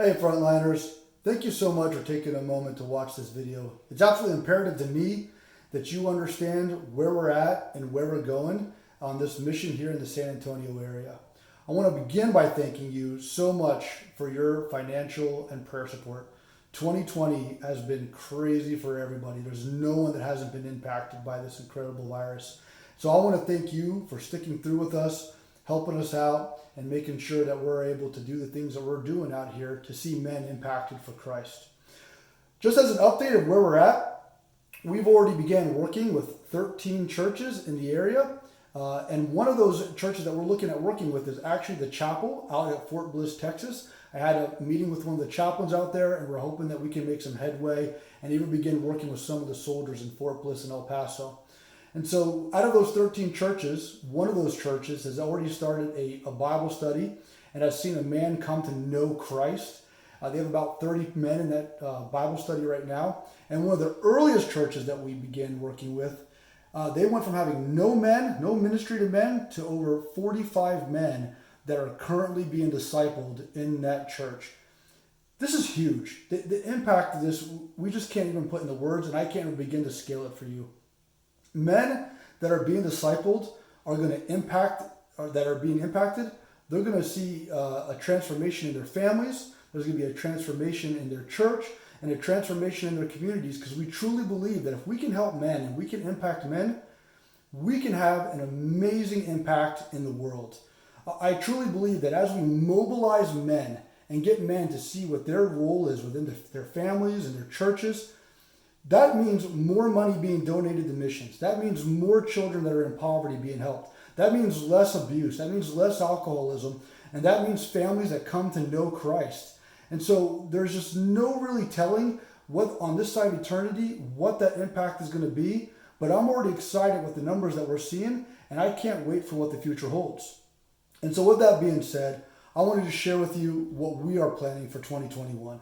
Hey Frontliners, thank you so much for taking a moment to watch this video. It's absolutely imperative to me that you understand where we're at and where we're going on this mission here in the San Antonio area. I want to begin by thanking you so much for your financial and prayer support. 2020 has been crazy for everybody. There's no one that hasn't been impacted by this incredible virus. So I want to thank you for sticking through with us, helping us out, and making sure that we're able to do the things that we're doing out here to see men impacted for Christ. Just as an update of where we're at, we've already began working with 13 churches in the area. And one of those churches that we're looking at working with is actually the chapel out at Fort Bliss, Texas. I had a meeting with one of the chaplains out there, and we're hoping that we can make some headway and even begin working with some of the soldiers in Fort Bliss and El Paso. And so out of those 13 churches, one of those churches has already started a Bible study and has seen a man come to know Christ. They have about 30 men in that Bible study right now. And one of the earliest churches that we began working with, they went from having no men, no ministry to men, to over 45 men that are currently being discipled in that church. This is huge. The impact of this, we just can't even put into words, and I can't even begin to scale it for you. Men that are being discipled are going to impact, or that are being impacted. They're going to see a transformation in their families. There's going to be a transformation in their church and a transformation in their communities, because we truly believe that if we can help men and we can impact men, we can have an amazing impact in the world. I truly believe that as we mobilize men and get men to see what their role is within their families and their churches, that means more money being donated to missions. That means more children that are in poverty being helped. That means less abuse. That means less alcoholism. And that means families that come to know Christ. And so there's just no really telling what on this side of eternity, what that impact is going to be. But I'm already excited with the numbers that we're seeing, and I can't wait for what the future holds. And so with that being said, I wanted to share with you what we are planning for 2021.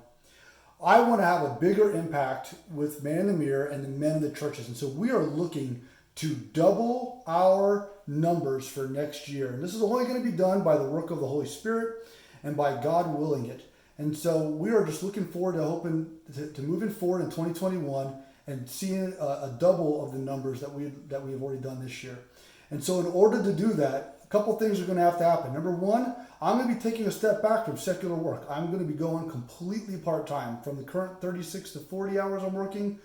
I want to have a bigger impact with Man in the Mirror and the men in the churches. And so we are looking to double our numbers for next year. And this is only going to be done by the work of the Holy Spirit and by God willing it. And so we are just looking forward to hoping to moving forward in 2021 and seeing a double of the numbers that we have already done this year. And so in order to do that, a couple things are going to have to happen. Number one, I'm going to be taking a step back from secular work. I'm going to be going completely part-time, from the current 36 to 40 hours I'm working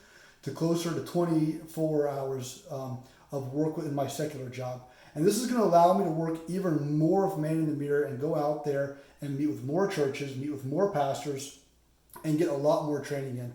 to closer to 24 hours of work within my secular job. And this is going to allow me to work even more of Man in the Mirror and go out there and meet with more churches, meet with more pastors, and get a lot more training in.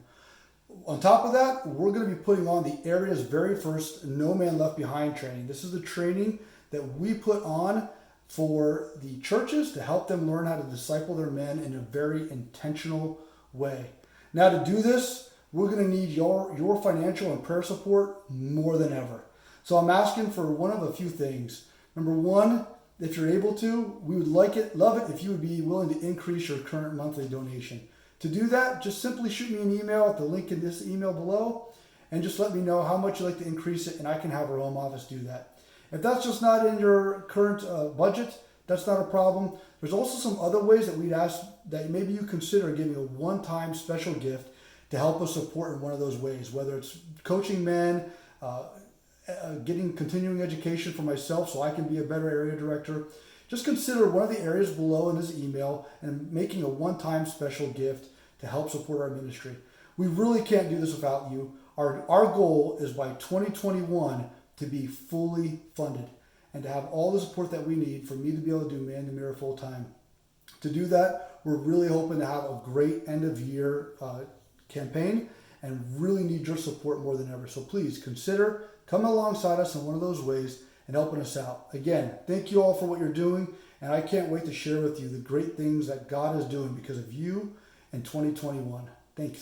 On top of that, we're going to be putting on the area's very first No Man Left Behind training. This is the training that we put on for the churches to help them learn how to disciple their men in a very intentional way. Now, to do this, we're going to need your financial and prayer support more than ever. So I'm asking for one of a few things. Number one, if you're able to, we would love it if you would be willing to increase your current monthly donation. To do that, just simply shoot me an email at the link in this email below and just let me know how much you'd like to increase it, and I can have our home office do that. If that's just not in your current budget, that's not a problem. There's also some other ways that we'd ask that maybe you consider giving a one-time special gift to help us support in one of those ways, whether it's coaching men, getting continuing education for myself so I can be a better area director. Just consider one of the areas below in this email and making a one-time special gift to help support our ministry. We really can't do this without you. Our goal is by 2021 to be fully funded and to have all the support that we need for me to be able to do Man in the Mirror full time. To do that, we're really hoping to have a great end of year campaign and really need your support more than ever. So please consider coming alongside us in one of those ways and helping us out. Again, thank you all for what you're doing, and I can't wait to share with you the great things that God is doing because of you in 2021. Thank you.